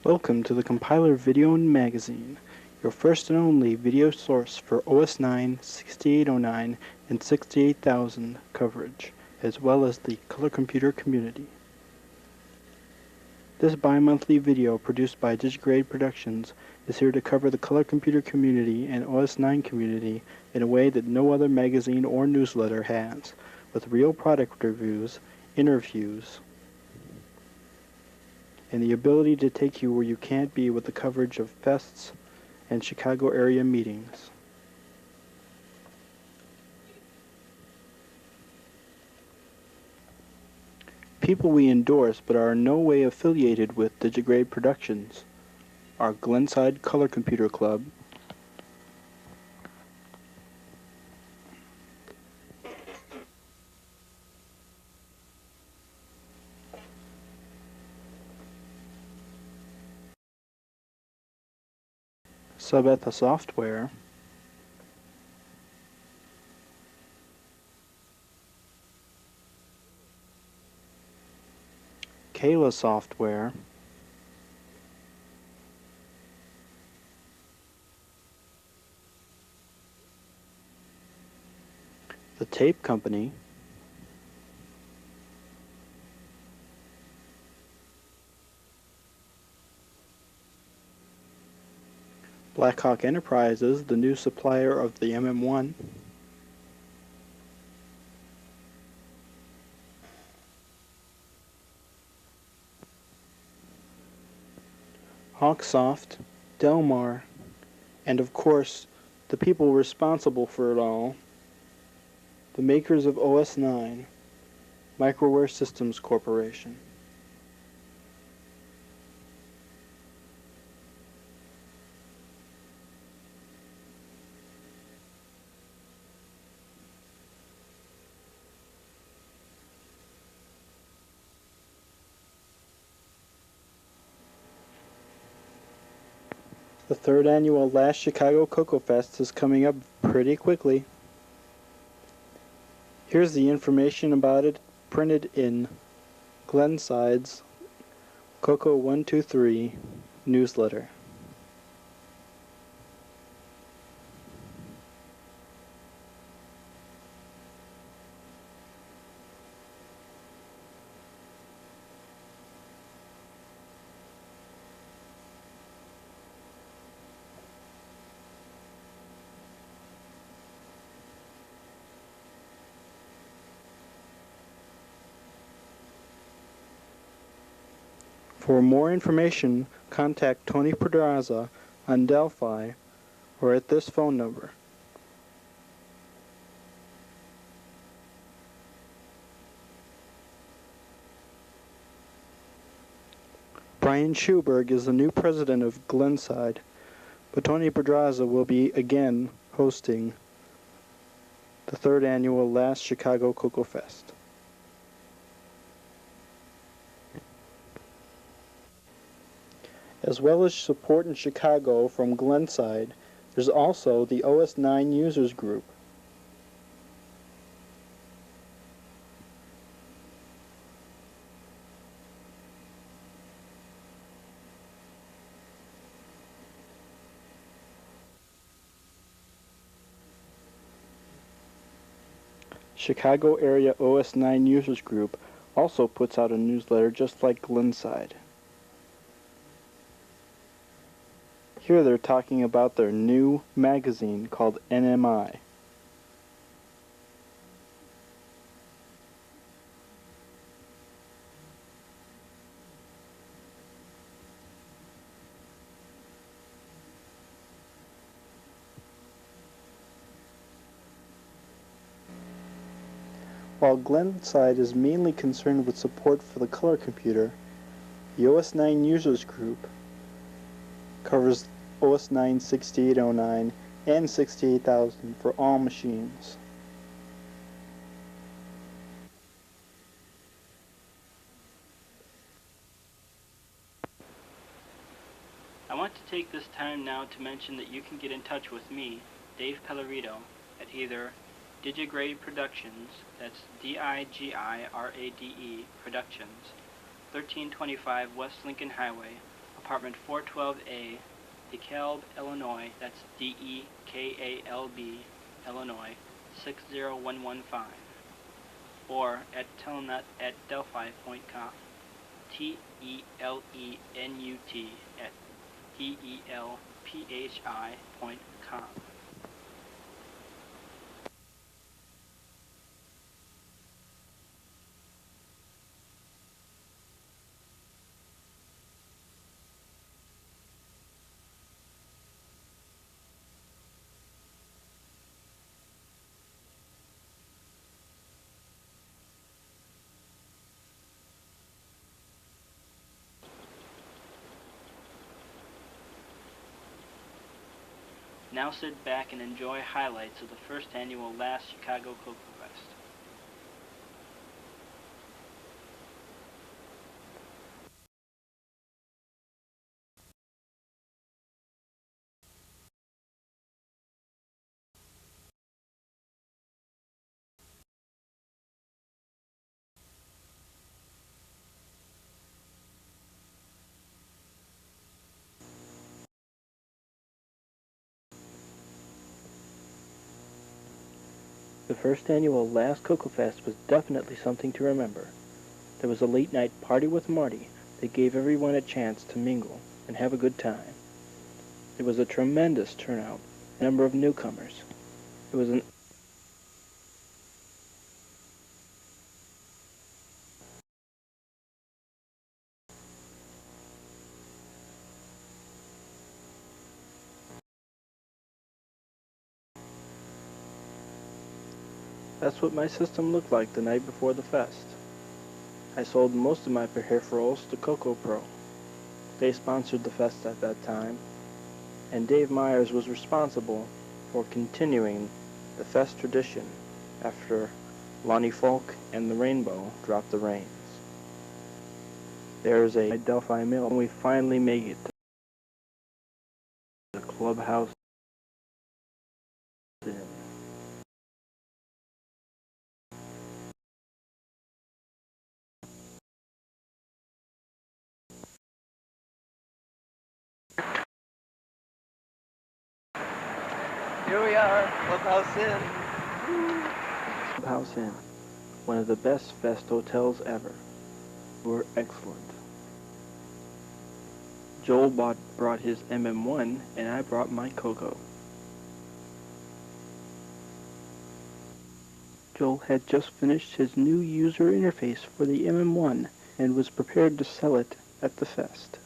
Welcome to the Compiler Video and Magazine, your first and only video source for OS 9, 6809, and 68000 coverage, as well as the Color Computer community. This bi-monthly video produced by Digigrade Productions is here to cover the Color Computer community and OS 9 community in a way that no other magazine or newsletter has, with real product reviews, interviews, and the ability to take you where you can't be with the coverage of fests and Chicago area meetings. People we endorse but are in no way affiliated with Digigrade Productions are Glenside Color Computer Club, Subetha Software, Kayla Software, The Tape Company, Blackhawk Enterprises, the new supplier of the MM1, Hawksoft, Delmar, and of course, the people responsible for it all, the makers of OS 9, Microware Systems Corporation. The third annual Last Chicago CoCoFEST is coming up pretty quickly. Here's the information about it printed in Glenside's CoCo 123 newsletter. For more information, contact Tony Pedraza on Delphi or at this phone number. Brian Schuberg is the new president of Glenside, but Tony Pedraza will be again hosting the third annual Last Chicago CoCoFEST. As well as support in Chicago from Glenside, there's also the OS 9 Users Group. Chicago Area OS 9 Users Group also puts out a newsletter just like Glenside. Here they're talking about their new magazine called NMI. While Glenside is mainly concerned with support for the color computer, the OS 9 Users Group covers OS 9 6809 and 68000 for all machines. I want to take this time now to mention that you can get in touch with me, Dave Pellerito, at either Digigrade Productions, that's D-I-G-I-R-A-D-E Productions, 1325 West Lincoln Highway, Apartment 412A, DeKalb, Illinois, that's D-E-K-A-L-B, Illinois, 60115, or at telenet@delphi.com, T-E-L-E-N-U-T at delphi.com. Now sit back and enjoy highlights of the first annual last Chicago CoCoFEST. The first annual last CoCoFest was definitely something to remember. There was a late-night party with Marty that gave everyone a chance to mingle and have a good time. There was a tremendous turnout, a number of newcomers. It was an That's what my system looked like the night before the fest. I sold most of my peripherals to CoCoPro. They sponsored the fest at that time, and Dave Myers was responsible for continuing the fest tradition after Lonnie Falk and the Rainbow dropped the reins. There's a Delphi Mill, and we finally make it to the clubhouse inn. Here we are, Clubhouse Inn. Clubhouse Inn, one of the best fest hotels ever. Were excellent. Joel brought his MM1 and I brought my Coco. Joel had just finished his new user interface for the MM1 and was prepared to sell it at the fest.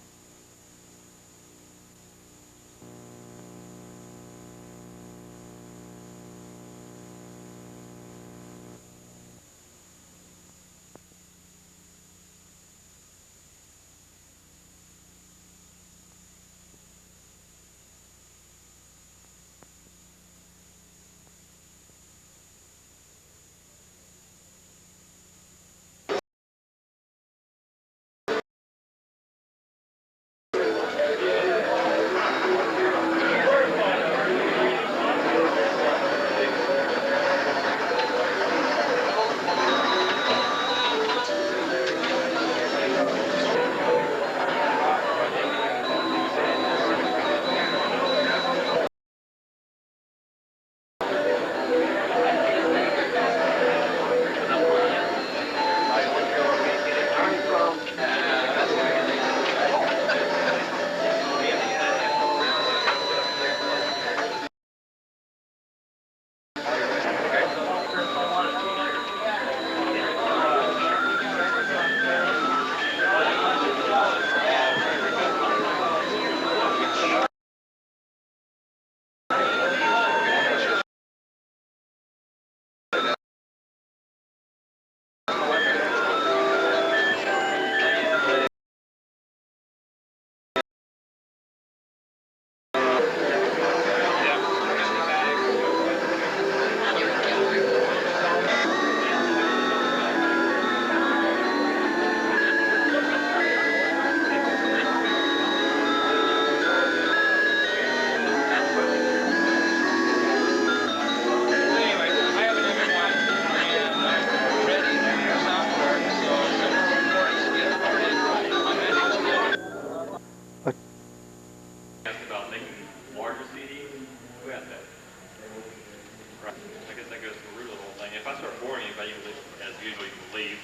as usual, you can leave.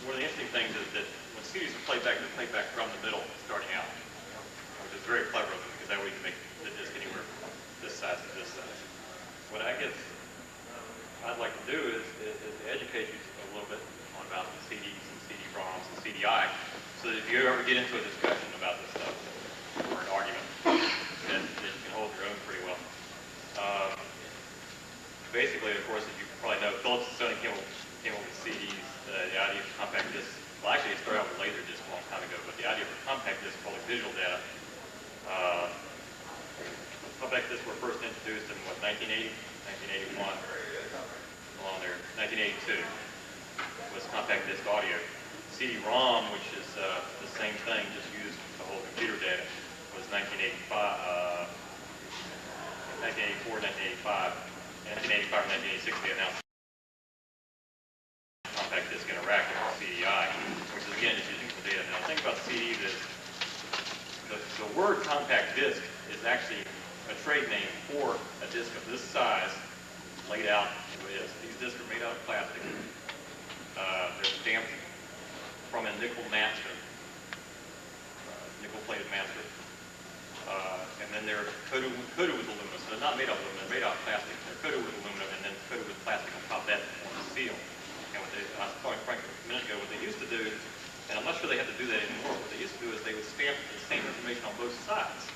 One of the interesting things is that when CDs are played back, they're played back from the middle, starting out, which is very clever of them, because that way you can make the disc anywhere from this size to this size. What I'd like to do is to educate you a little bit on about the CDs and CD-ROMs and CDI, so that if you ever get into a discussion about this stuff, or an argument, that you can hold your own pretty well. Basically, of course, as you probably know, Philips and Sony came up with CDs. The idea of compact discs, well, actually, it started out with laser discs a long time ago, but the idea of a compact disc called visual data. Compact discs were first introduced in, what, 1980, 1981, along there, 1982, was compact disc audio. CD-ROM, which is the same thing, just used to hold computer data, was 1984, 1985. In 1985 and 1986, they announced compact disc interactive, or CDI, which is again just using the data. Now, the thing about CDs is the word compact disc is actually a trade name for a disc of this size laid out the way it is. These discs are made out of plastic. They're stamped from a nickel master, nickel-plated master. And then they're coated with aluminum. So they're not made out of aluminum, they're made out of plastic. They're coated with aluminum and then coated with plastic on top of that to form a seal. And what I was telling Frank a minute ago, what they used to do, and I'm not sure they have to do that anymore, what they used to do is they would stamp the same information on both sides.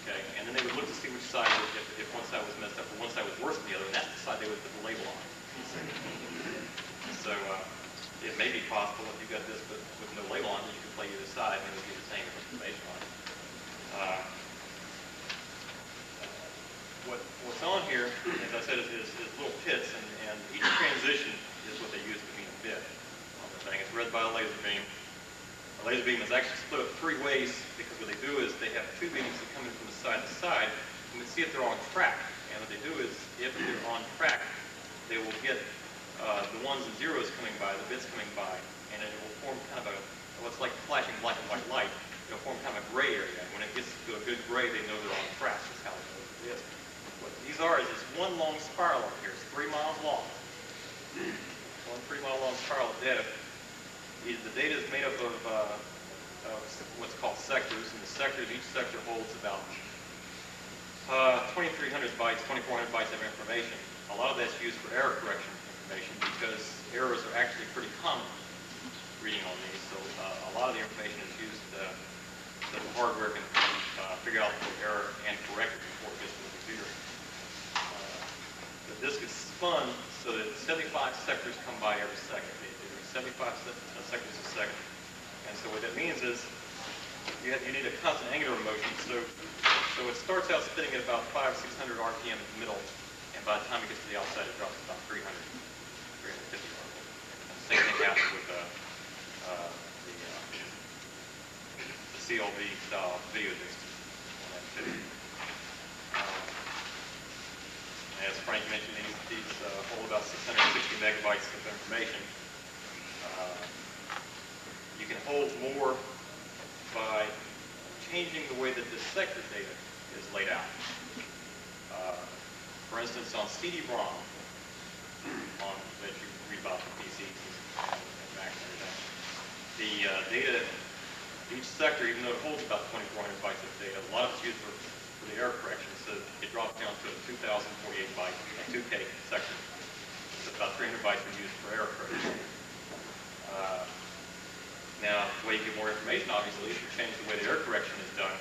Okay? And then they would look to see which side, if one side was messed up or one side was worse than the other, and that's the side they would put the label on. So it may be possible if you've got this with no label on it, you can play either side and it would be the same information on it. What's on here, as I said, is little pits, and each transition is what they use to mean a bit on the thing. It's read by a laser beam. A laser beam is actually split up three ways, because what they do is they have two beams that come in from the side to side, and we see if they're on track. And what they do is, if they're on track, they will get the ones and zeros coming by, the bits coming by, and it will form kind of what's like flashing black and white light. It'll form kind of a gray area. And when it gets to a good gray, they know they're on track. That's how they know it is. What these are is this one long spiral over here. It's 3 miles long. One 3-mile-long spiral of data. The data is made up of what's called sectors, and the sectors, each sector holds about 2,300 bytes, 2,400 bytes of information. A lot of that's used for error correction information because errors are actually pretty common reading on these. So a lot of the information is used so the hardware can figure out the error and correct it before it gets to the computer. The disk is spun so that 75 sectors come by every second. There are 75 sectors a second. And so what that means is you need a constant angular motion. So it starts out spinning at about 500-600 RPM at the middle, and by the time it gets to the outside, it drops to about 350 RPM. And the same thing happens with the CLV style video discs on that too. As Frank mentioned, these hold about 660 megabytes of information. You can hold more by changing the way that the sector data is laid out. For instance, on CD-ROM, that you read about the PCs and Macs and everything, the data, each sector, even though it holds about 2,400 bytes of data, a lot of it's used for the error correction, so it drops down to a 2,048 byte, a 2K sector. So about 300 bytes are used for error correction. Now, the way you get more information, obviously, is you change the way the error correction is done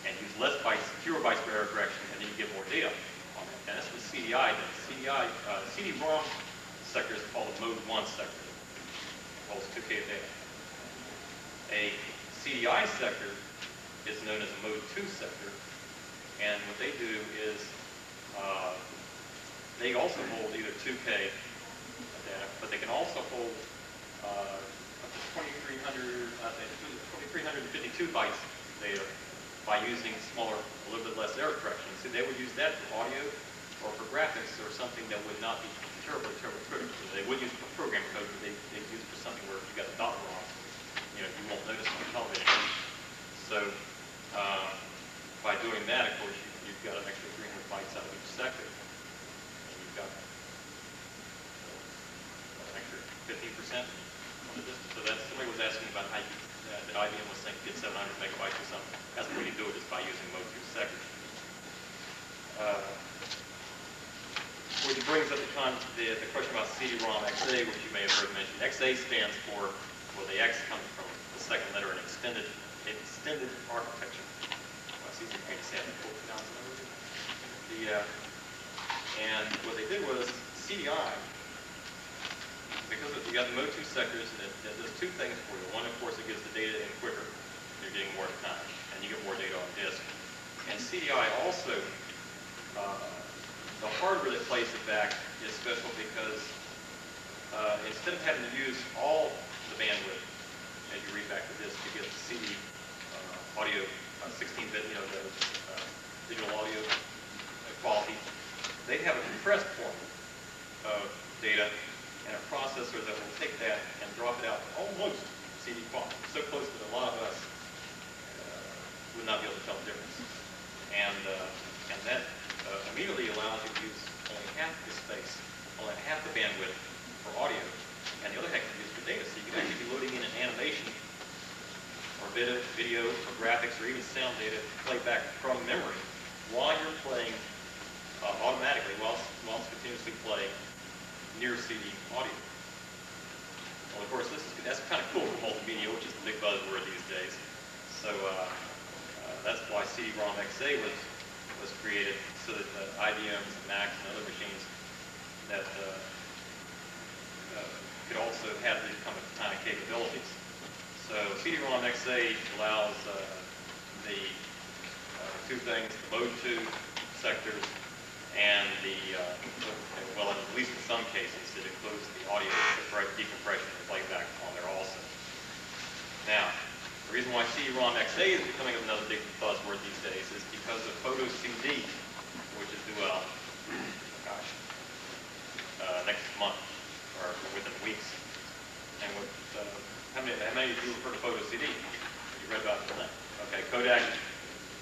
and use less bytes, fewer bytes for error correction, and then you get more data on that. And that's what CDI does. CD-ROM sector is called a mode 1 sector. It holds 2K data. A CDI sector is known as a mode 2 sector, and what they do is they also hold either 2K data, but they can also hold up to 2,352 bytes of data by using smaller, a little bit less error correction. So they would use that for audio or for graphics or something that would not be terribly critical. They would use for program code, but they'd use for something where if you got a dot wrong, you won't notice on television. So by doing that, of course, you've got an extra 300 bytes out of each sector. And you've got on the distance. So that somebody was asking about how that IBM was saying get 700 megabytes or something. That's the way you do it is by using Mode 2 sectors. Which brings up the question about CD-ROM XA, which you may have heard mentioned. XA stands for, well, the X comes from the second letter in extended architecture. Well, it's easy for me to say it. And what they did was CDI, because you got the Mode 2 sectors, and it does two things for you. One, of course, it gives the data in quicker. You're getting more time, and you get more data on disk. And CDI also, the hardware that plays it back is special because instead of having to use all the bandwidth as you read back the disk to get the CD audio, 16-bit, the digital audio quality, they have a compressed form of data and a processor that will take that and drop it out almost CD quality, so close that a lot of us would not be able to tell the difference. And that immediately allows you to use only half the space, only half the bandwidth for audio, and the other half you use for data. So you can actually be loading in an animation or video or graphics or even sound data to play back from memory while you're playing automatically, while it's continuously playing near CD audio. Well, of course, that's kind of cool for multimedia, which is the big buzzword these days. So that's why CD-ROM XA was created, so that IBMs, Macs, and other machines that could also have these kind of capabilities. So CD-ROM XA allows the two things: the Mode 2 sectors and well, at least in some cases, it includes the audio decompression and playback on there also. Now, the reason why CD-ROM XA is becoming another big buzzword these days is because of Photo CD, which is due out, next month or within weeks. And how many of you have heard of Photo CD? You read about it tonight? Okay, Kodak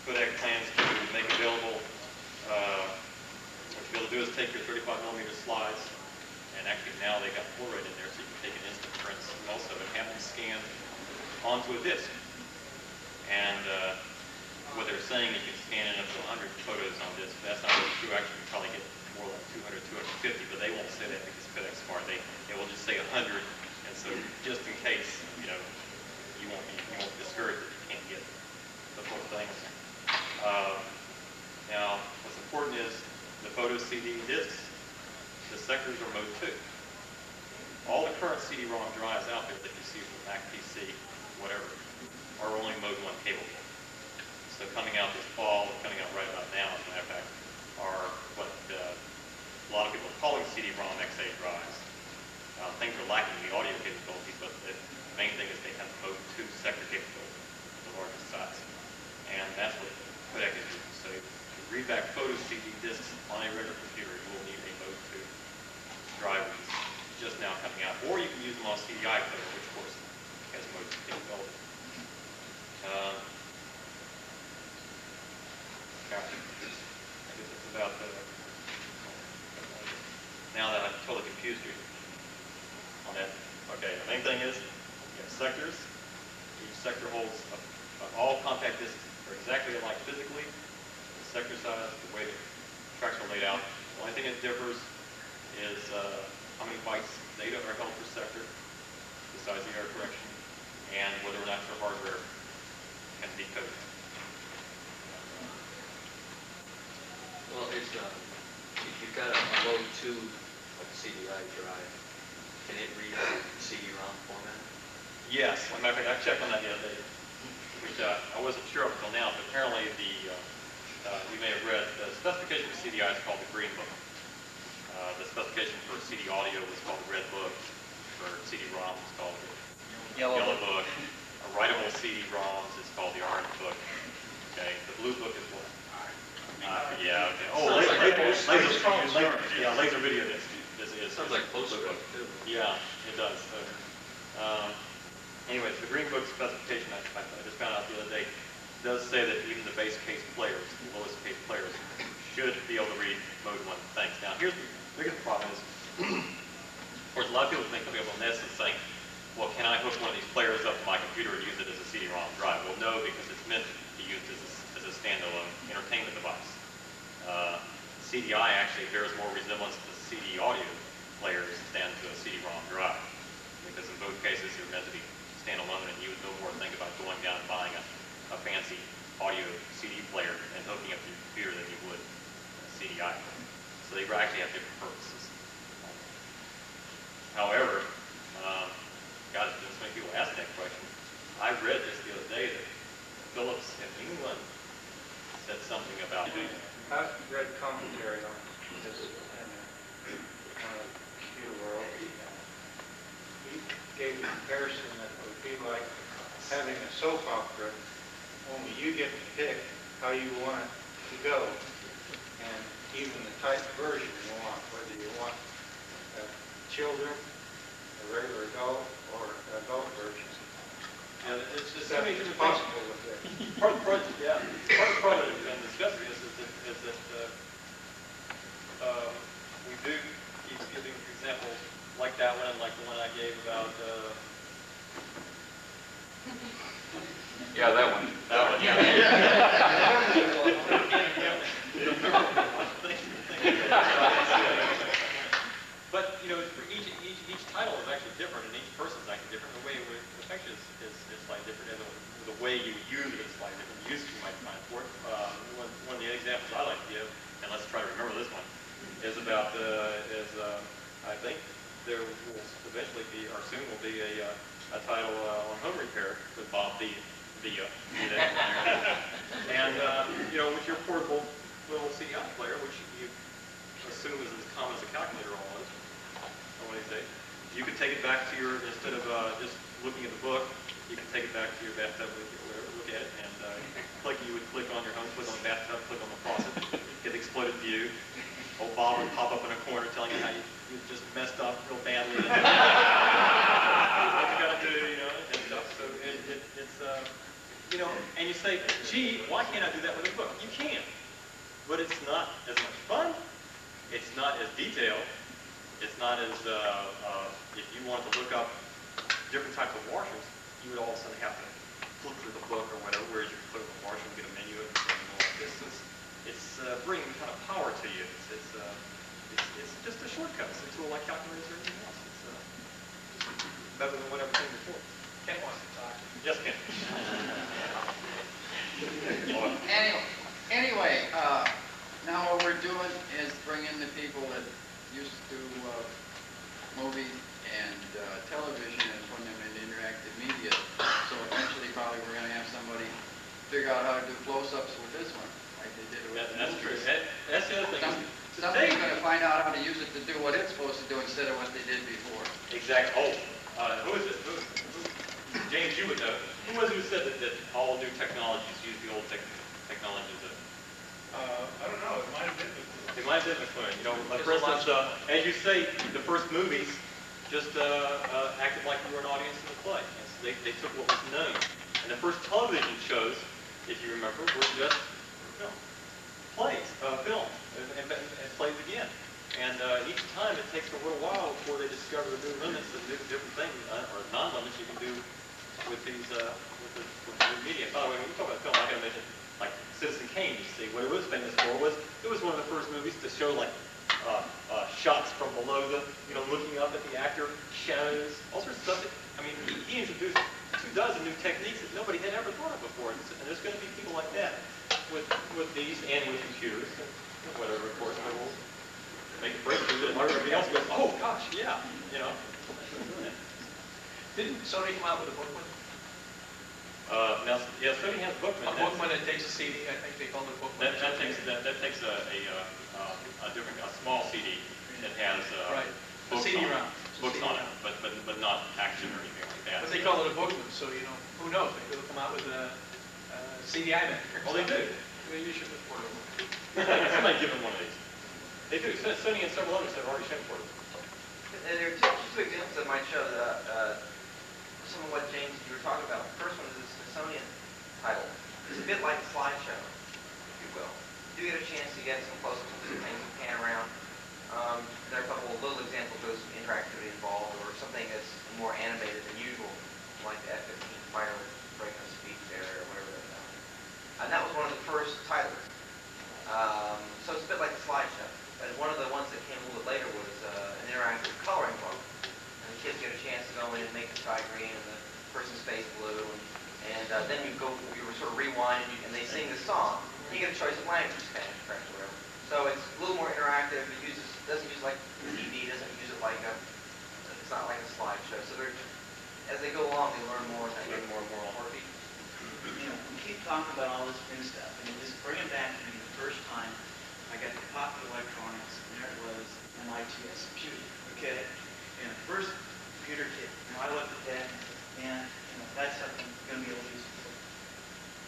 plans to make available. What you'll be able to do is take your 35mm slides, and actually now they got Polaroid in there, so you can take an instant prints also and have them scanned onto a disk. And what they're saying is you can scan in up to 100 photos on disk. That's not really true. Actually, you probably get more like 200, 250, but they won't say that because Kodak's smart. They will just say 100, and so just in case, you won't be discouraged that you can't get the full things. Now, what's important is the Photo CD disks. The sectors are Mode 2. All the current CD-ROM drives out there that you see from Mac PC, whatever, are only Mode 1 capable. So coming out this fall, coming out right about now, as a matter of fact, are what a lot of people are calling CD-ROM XA drives. Things are lacking in the audio capabilities, but the main thing is they have the Mode 2 sector capability, the largest size. And that's what Kodak is using. So to read back Photo CD discs on a regular computer, you will need a Mode 2 drive, which is just now coming out. Or you can use them on CDI player, which of course has Mode 2 capability. I guess that's about now that I've totally confused you on that. Okay, the main thing is you have sectors. Each sector holds all compact discs are exactly alike physically. The sector size, the way the tracks are laid out. The only thing that differs is how many bytes data are held per sector, the size of the error correction, and whether or not your hardware can decode it. Well, if you've got a Mode 2 like CDI drive, can it read CD-ROM format? Yes, as a matter of fact, I checked on that the other day, which I wasn't sure up until now, but apparently you may have read, the specification for CDI is called the Green Book. The specification for CD audio was called the Red Book. For CD-ROM is called the Yellow Book. A writable CD-ROMs is called the Orange Book. Okay, the Blue Book is what? Yeah, okay. Oh, laser video disc. Sounds like Postbook too. Yeah, it does. So, anyways, the Green Book specification I just found out the other day does say that even the base case players, the lowest case players, should be able to read Mode 1 things. Now, here's the biggest problem is course, a lot of people think they'll be able to miss and saying, well, can I hook one of these players up to my computer and use it as a CD-ROM drive? Well, no, because it's meant to be used as a standalone entertainment device. CDI actually bears more resemblance to CD audio players than to a CD-ROM drive, because in both cases they're meant to be standalone, and you would no more think about going down and buying a fancy audio CD player and hooking up to your computer than you would a CDI. So they actually have different purposes. However, God, so many people ask that question. I read this the other day that Phillips in England said something about it. I've read commentary on this in Computer World. He gave a comparison that it would be like having a soap opera, only you get to pick how you want it to go, and even the type of version you want, whether you want children, a regular adult, or adult version. And it's just That is possible with this. Part of the project, yeah. Part of the problem in discussing this is that we do keep giving examples like that one, like the one I gave about. Yeah, that one. That one. Yeah. But you know, for each title is actually different, and each person is actually different. The way it would affect you is slightly different, and the way you use it is slightly different. The use you might find for it. One of the examples I like to give, and let's try to remember this one, is about I think there will eventually be, or soon will be, a title on home repair with Bob Villa. And you know, with your portable little CDI player, which you assume is as common as a calculator almost, what do you say? You could take it back to your, instead of just looking at the book, you can take it back to your bathtub or whatever, look at it, and you would click on your home, click on the bathtub, click on the faucet, get the exploded view. Old Bob would pop up in a corner telling you how you just messed up real badly. What you gotta do, you know, and stuff. So it's you know, and you say, gee, why can't I do that with a book? You can, but it's not as much fun. It's not as detailed. It's not as, if you wanted to look up different types of washers, you would all of a sudden have to flip through the book or whatever, whereas you can click on the washer and get a menu and all like this. It's bringing kind of power to you. It's just a shortcut. It's a tool like calculators or anything else. It's better than whatever came before. Ken wants to talk. Yes, Ken. Anyway, now what we're doing is bringing the people that used to movies and television and putting them into interactive media. So eventually probably we're going to have somebody figure out how to do close-ups with this one, like they did with That's true. That's the other thing. Somebody's going to find out how to use it to do what it's supposed to do instead of what they did before. Exactly. Who is it? James, you would know. Who was it who said that all new technologies use the old technologies? I don't know. It might have been. It might have been McLaren. You know, like for instance, as you say, the first movies just acted like you were an audience in the play. And so they took what was known. And the first television shows, if you remember, were just plays, films, and plays again. And each time it takes a little while before they discover the new limits and new different things, or non-limits you can do with these with the new media. By the way, when we talk about film, I gotta mention like Citizen Kane. You see, what it was famous for was it was one of the first movies to show like shots from below the, looking up at the actor, shadows, all sorts of stuff. I mean, he introduced 24 new techniques that nobody had ever thought of before. And there's going to be people like that with these and with computers and whatever, of course, that will make a breakthrough that everybody else goes, oh gosh, yeah, Didn't Sony come out with a booklet? Now, yeah, Sony has Bookman. A booklet that takes a CD. I think they call it a booklet. That takes a small CD that has books on it, but not action or anything like that. But they call it a booklet, so who knows? Maybe they'll come out with a CDI maker. Well, they do. Maybe you should look for it. Somebody give them one of these. They do. Sony and several others have already shown for it. And there are two examples that might show some of what James you were talking about. The first one is the Smithsonian title. It's a bit like a slideshow, if you will. You do get a chance to get some close-ups of some things and pan around. There are a couple of little examples of some interactivity involved. you get a choice of language, Spanish, French, whatever. So it's a little more interactive. It doesn't use like TV, doesn't use it like it's not like a slideshow. So as they go along, they learn more. They learn more and more features. You know, we keep talking about all this fin stuff, and just bring it back to me the first time I got the pocket electronics, and there it was, MIT's computer, okay? And the first computer kit, you know, I looked at that and said, man, you know, that's something I'm going to be able to use.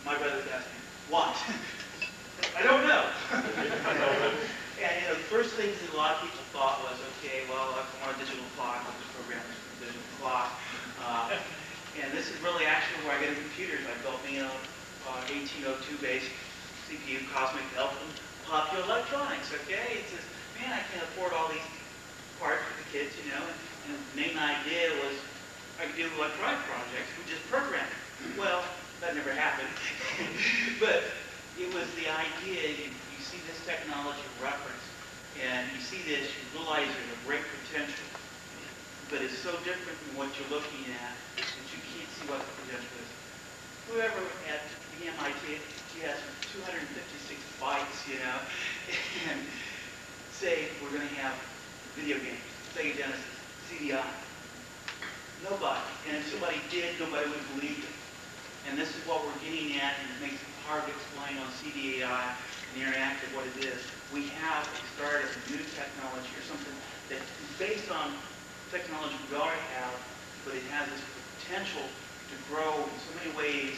My brother asked me, what? I don't know. And, you know, the first things that a lot of people thought was, okay, well, I want a digital clock, I'll just program a digital clock. And this is really actually where I get into computers. I built me a 1802-based CPU, Cosmic Elf, and Popular Electronics, okay? It says, man, I can't afford all these parts for the kids, you know? And the main idea was I could do electronic projects, we just program it. Well, that never happened. But it was the idea, you see this technology reference, and you see this, you realize there's a great potential, but it's so different than what you're looking at that you can't see what the potential is. Whoever at the MIT, he has 256 bytes, you know, and say we're going to have video games, Sega Genesis, CDI. Nobody. And if somebody did, nobody would believe it. And this is what we're getting at, and it makes it hard to explain on CDI and the interactive what it is. We have a start of a new technology or something that is based on technology we already have, but it has this potential to grow in so many ways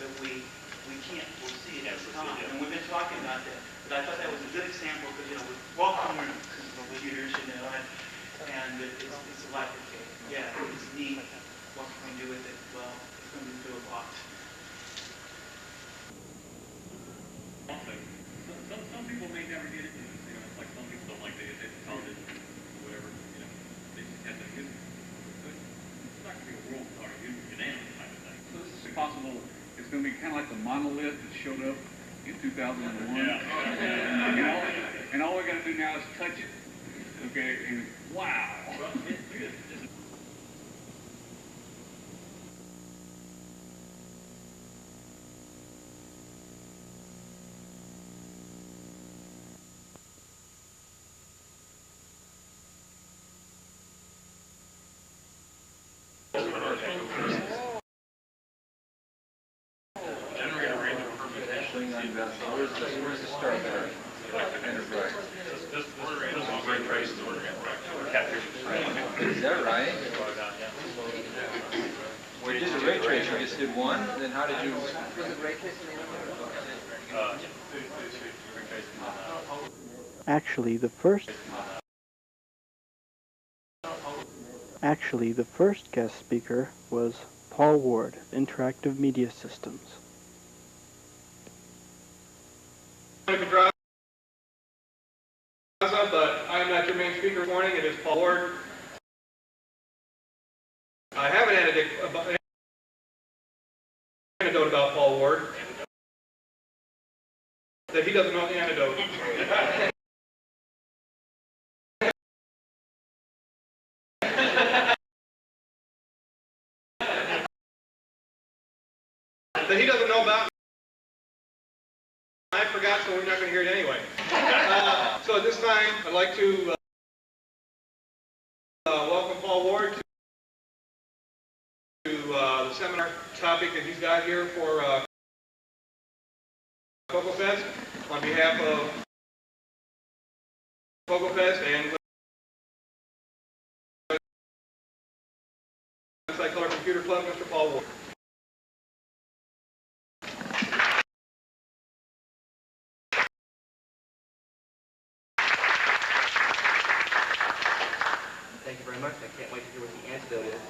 that we can't foresee at this time. And we've been talking about that. But I thought that was a good example because, you know, we're welcoming computers, you know, and it's a lot. Yeah, it's neat. What can we do with it? Well, it's going to do a lot. Some people may never get into this. You know, it's like some people don't like the television or whatever. You know, they just have to use it. But it's not going to be a world or unanimous type of thing. So this is possible. It's going to be kind of like the monolith that showed up in 2001. Yeah. You know, and all we got to do now is touch it. Okay, and wow. Well, Where's the start there? Enterprise. Is that right? Well, you did a ray trace. You just did one. Then how did you? Was it ray tracing? Actually, the first guest speaker was Paul Ward, Interactive Media Systems. But I am not your main speaker this morning. It is Paul Ward. I have an anecdote about Paul Ward that he doesn't know the anecdote. That he doesn't know about. I forgot, so we're not going to hear it anyway. So at this time, I'd like to welcome Paul Ward to the seminar topic that he's got here for CoCoFEST on behalf of CoCoFEST and Tandy Color Computer Club, Mr. Paul Ward. Thank you very much. I can't wait to hear what the antidote is.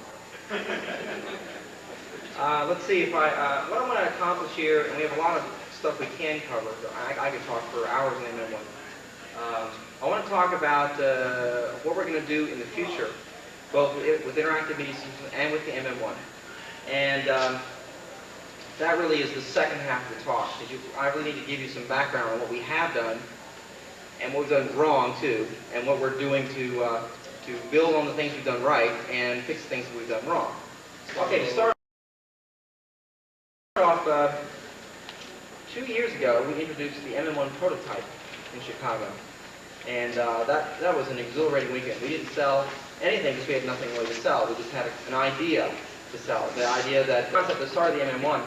Let's see if what I want to accomplish here, and we have a lot of stuff we can cover. I could talk for hours on MM1. I want to talk about what we're going to do in the future, both with interactive media systems and with the MM1. And that really is the second half of the talk. I really need to give you some background on what we have done and what we've done wrong too, and what we're doing to build on the things we've done right and fix the things that we've done wrong. Okay, to start off, 2 years ago, we introduced the MM1 prototype in Chicago. And that was an exhilarating weekend. We didn't sell anything because we had nothing really to sell. We just had an idea to sell. The idea that the concept that started the MM1,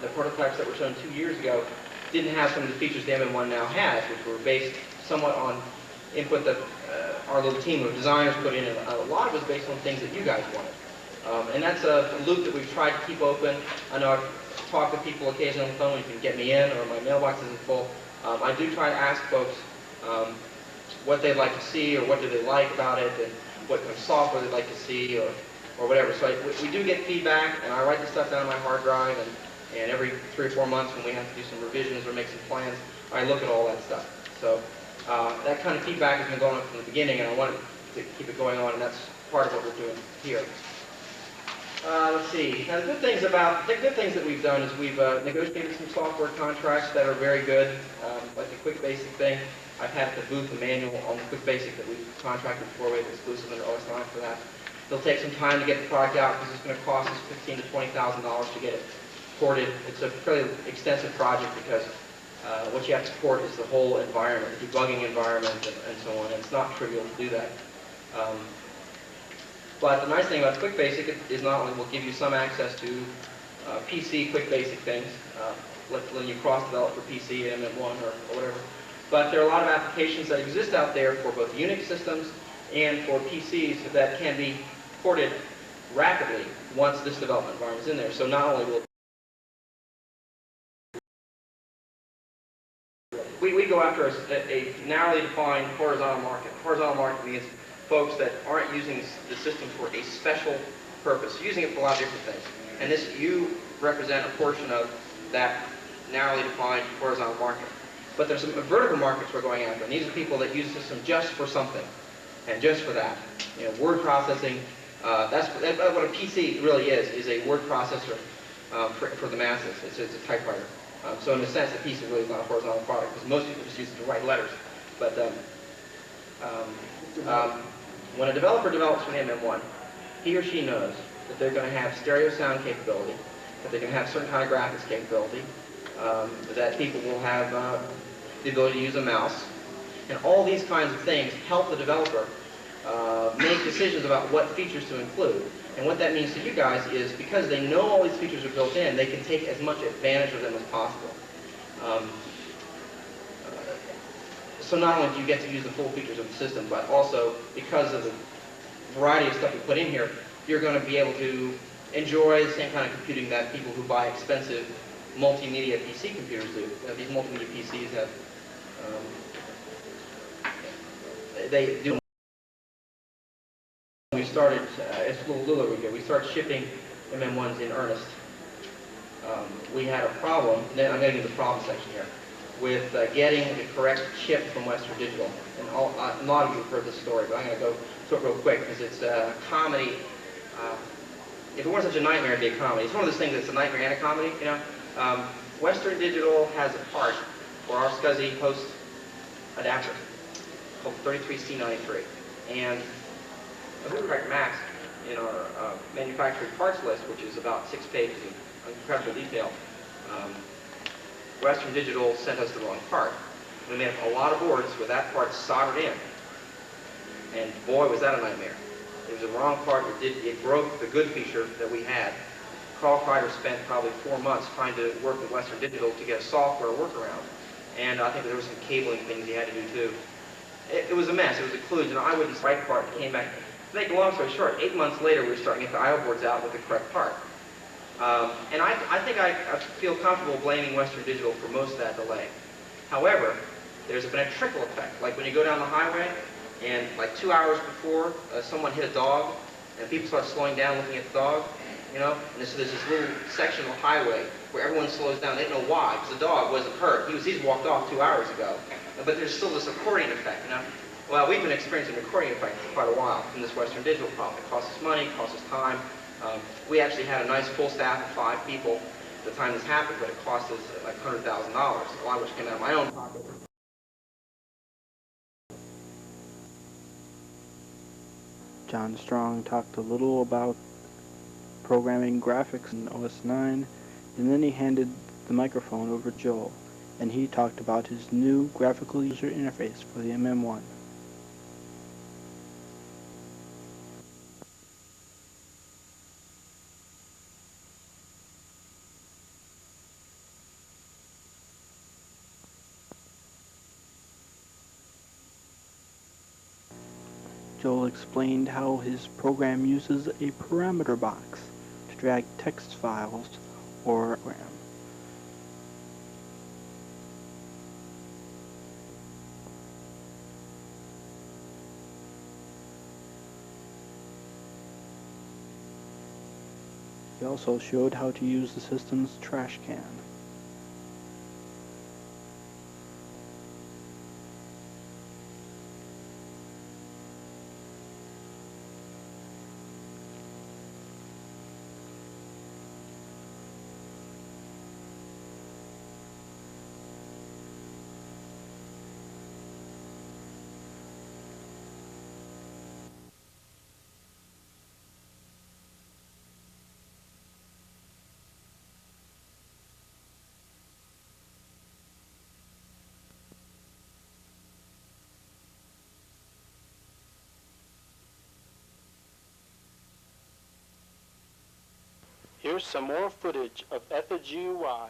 the prototypes that were shown 2 years ago, didn't have some of the features the MM1 now has, which were based somewhat on input that our little team of designers put in, and a lot of it was based on things that you guys wanted. And that's a loop that we've tried to keep open. I know I've talked to people occasionally on the phone, you can get me in, or my mailbox isn't full. I do try to ask folks what they'd like to see, or what do they like about it, and what kind of software they'd like to see, or whatever. So we do get feedback, and I write the stuff down on my hard drive, and every 3 or 4 months when we have to do some revisions or make some plans, I look at all that stuff. So that kind of feedback has been going on from the beginning, and I wanted to keep it going on, and that's part of what we're doing here. Let's see. Now, the good things that we've done is we've negotiated some software contracts that are very good, like the Quick Basic thing. I've had at the booth a manual on the Quick Basic that we've contracted for with exclusive under OS9 for that. It'll take some time to get the product out because it's going to cost us $15,000 to $20,000 to get it ported. It's a fairly extensive project because what you have to port is the whole environment, the debugging environment, and so on. And it's not trivial to do that. But the nice thing about Quick Basic is not only will give you some access to PC Quick Basic things, letting you cross-develop for PC and MM1 or whatever, but there are a lot of applications that exist out there for both Unix systems and for PCs that can be ported rapidly once this development environment is in there. So not only will we go after a narrowly defined horizontal market. Horizontal market means folks that aren't using the system for a special purpose, using it for a lot of different things. And you represent a portion of that narrowly defined horizontal market. But there's some vertical markets we're going after, and these are people that use the system just for something, and just for that. You know, word processing, that's what a PC really is a word processor for the masses. It's a typewriter. So in a sense, the PC really is not a horizontal product, because most people just use it to write letters. But when a developer develops for an MM1, he or she knows that they're going to have stereo sound capability, that they're going to have certain kind of graphics capability, that people will have the ability to use a mouse, and all these kinds of things help the developer make decisions about what features to include. And what that means to you guys is because they know all these features are built in, they can take as much advantage of them as possible. So not only do you get to use the full features of the system, but also because of the variety of stuff we put in here, you're going to be able to enjoy the same kind of computing that people who buy expensive multimedia PC computers do. You know, these multimedia PCs have, they do. We started, it's a little over ago, we started shipping MM1s in earnest. We had a problem, then I'm getting to the problem section here, with getting the correct chip from Western Digital. And a lot of you have heard this story, but I'm going to go through it real quick because it's a comedy. If it weren't such a nightmare, it'd be a comedy. It's one of those things that's a nightmare and a comedy, you know. Western Digital has a part for our SCSI host adapter called 33C93. And the correct max in our manufacturing parts list, which is about 6 pages of incredible detail, Western Digital sent us the wrong part. We made up a lot of boards with that part soldered in. And boy, was that a nightmare. It was the wrong part. It broke the good feature that we had. Carl Kreider spent probably 4 months trying to work with Western Digital to get a software workaround. And I think there were some cabling things he had to do too. It was a mess. It was a kludge. And I wouldn't right part. It came back. To make a long story short, 8 months later, we were starting to get the I/O boards out with the correct part. And I think I feel comfortable blaming Western Digital for most of that delay. However, there's been a trickle effect. Like when you go down the highway, and like 2 hours before, someone hit a dog, and people start slowing down looking at the dog, you know? And so there's this little section of highway where everyone slows down. They don't know why, because the dog wasn't hurt. He's walked off 2 hours ago. But there's still this accordion effect, you know? Well, we've been experiencing an accordion effect for quite a while from this Western Digital problem. It costs us money, it costs us time. We actually had a nice full staff of 5 people at the time this happened, but it cost us like $100,000, a lot of which came out of my own pocket. John Strong talked a little about programming graphics in OS9, and then he handed the microphone over to Joel. and he talked about his new graphical user interface for the MM1. Joel explained how his program uses a parameter box to drag text files or program. He also showed how to use the system's trash can. Here's some more footage of FGUI.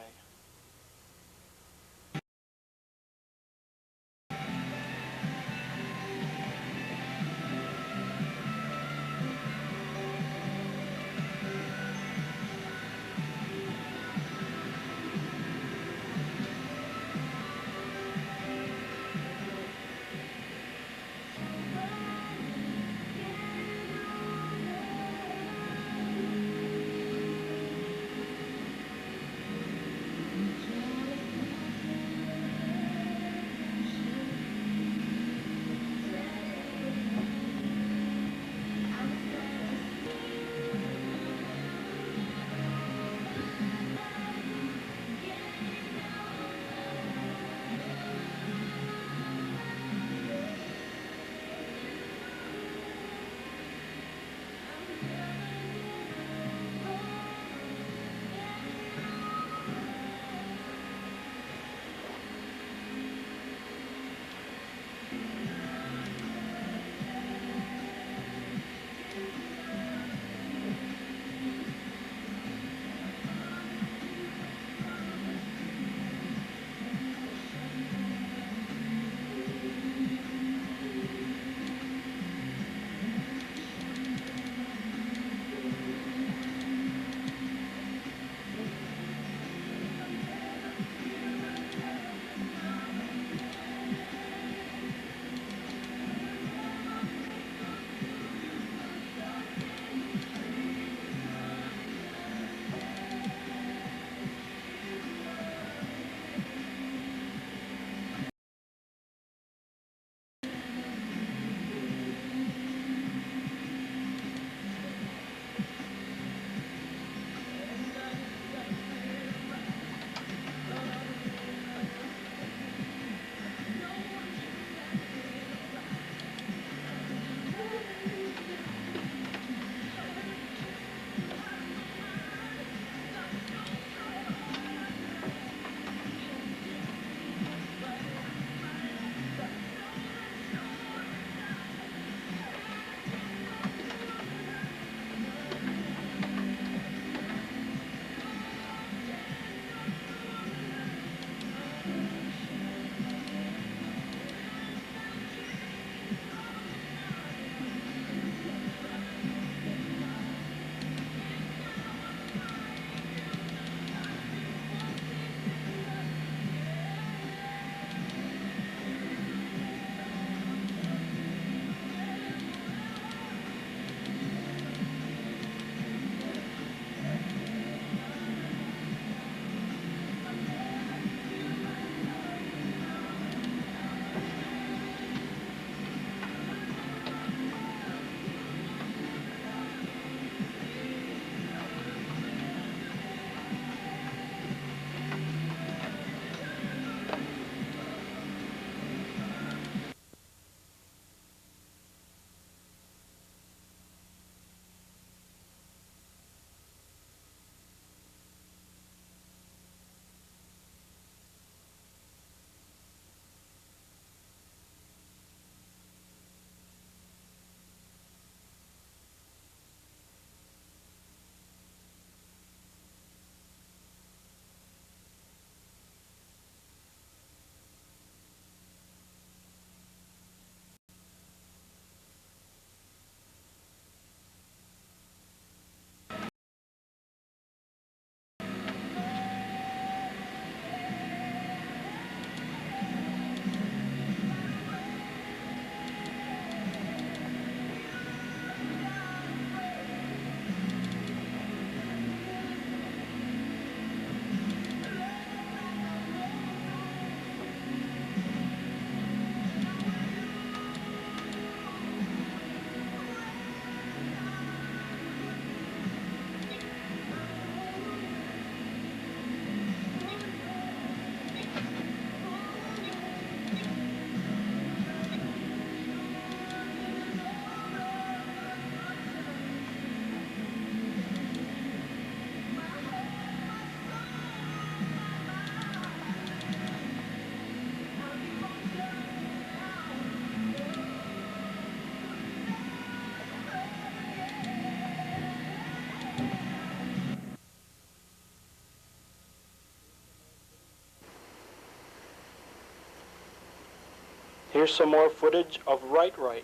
Here's some more footage of Right Right.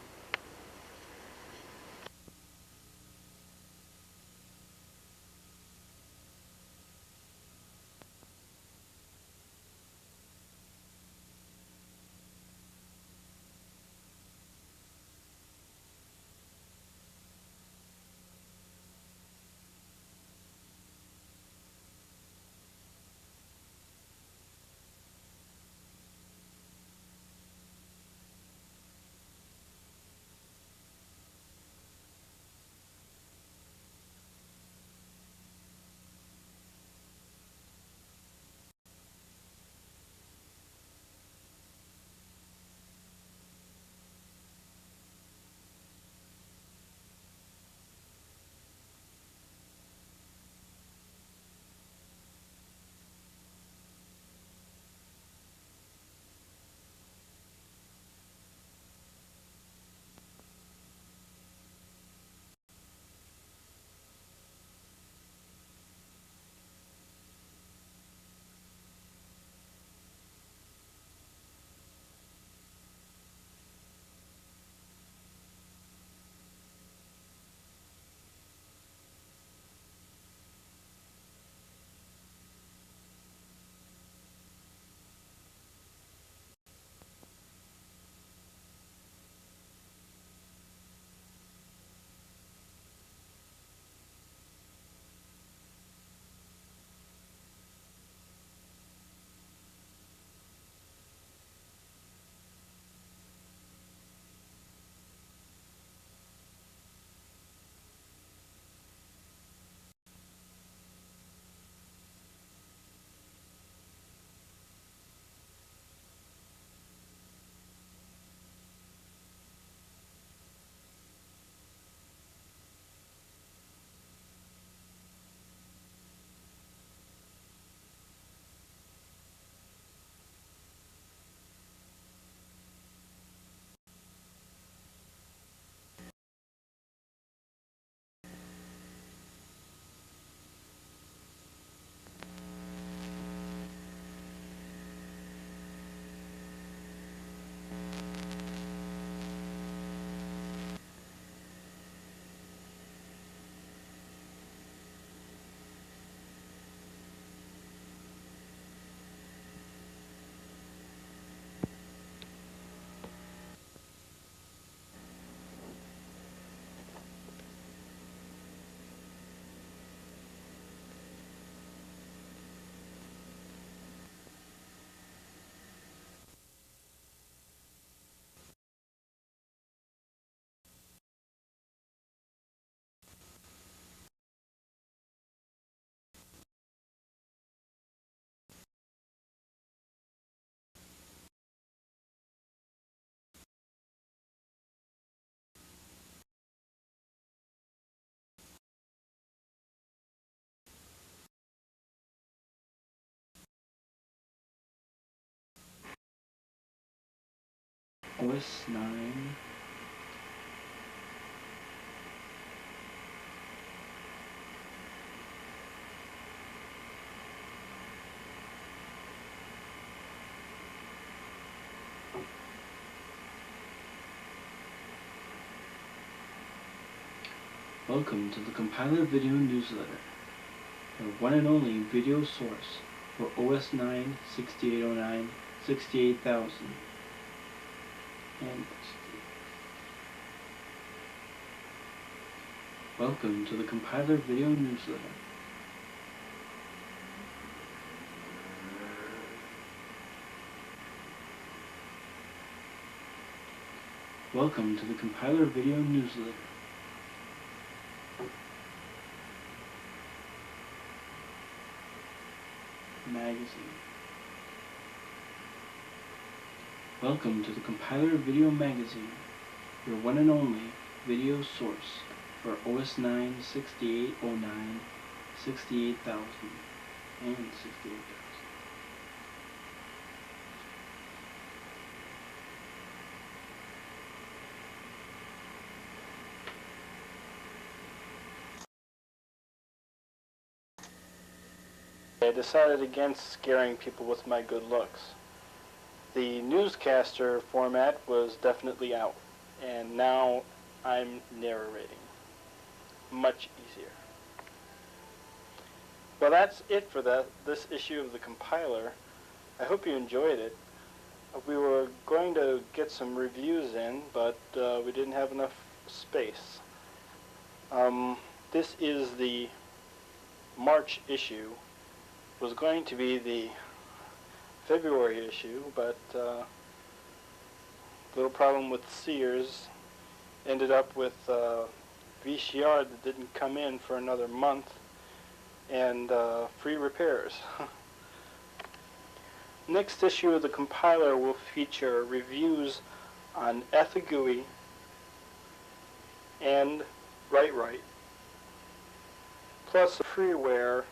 OS 9. Welcome to the Compiler Video Newsletter, your one and only video source for OS 9, 6809, 68000, and welcome to the Compiler Video Newsletter. Welcome to the Compiler Video Newsletter. Magazine. Welcome to the Compiler Video Magazine, your one and only video source for OS 9, 6809, 68000, and 68000. I decided against scaring people with my good looks. the newscaster format was definitely out, and now I'm narrating. Much easier. Well, that's it for this issue of the compiler. I hope you enjoyed it. We were going to get some reviews in, but we didn't have enough space. This is the March issue. It was going to be the February issue, but little problem with Sears. Ended up with VCR that didn't come in for another month, and free repairs. Next issue of the compiler will feature reviews on Ethagui and Right, plus freeware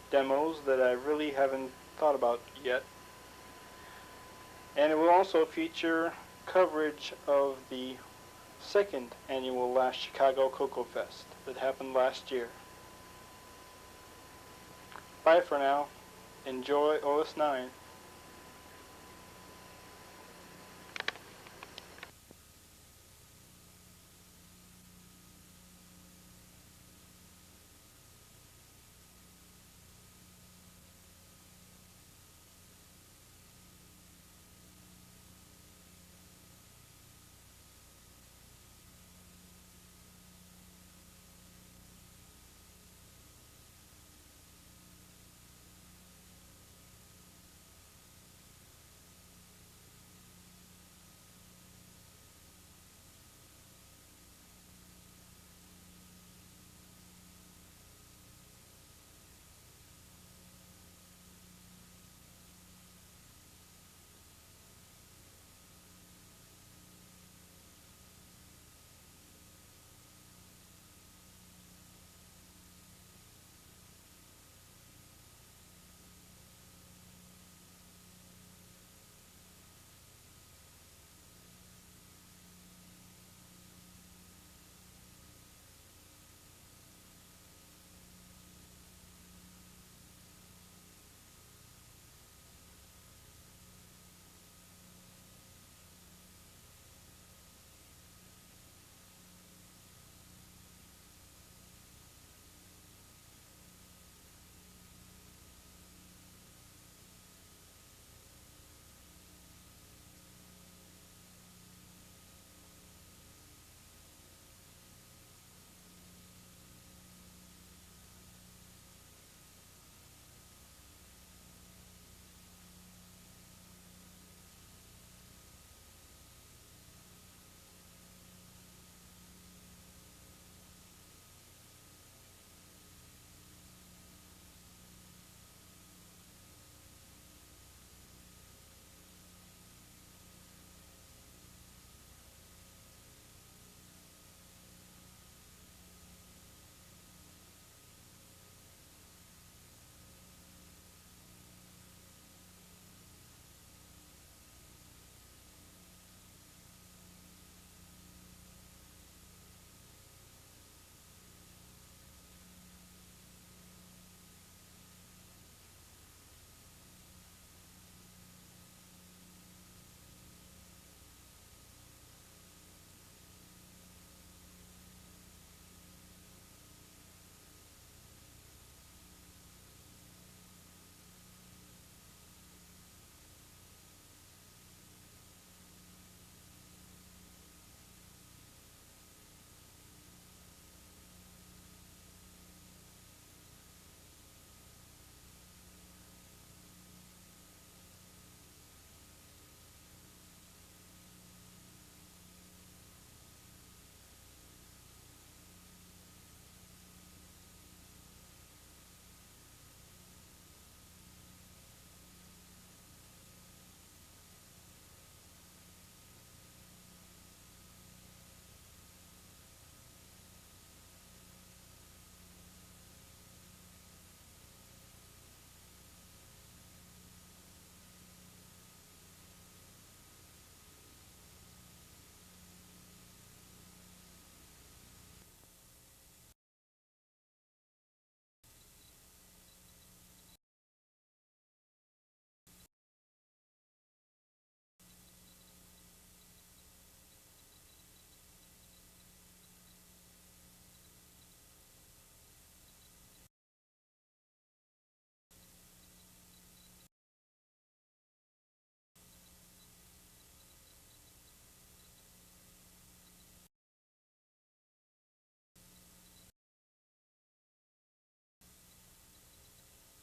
demos that I really haven't thought about yet. And it will also feature coverage of the second annual last Chicago CoCoFEST that happened last year. Bye for now. Enjoy OS 9.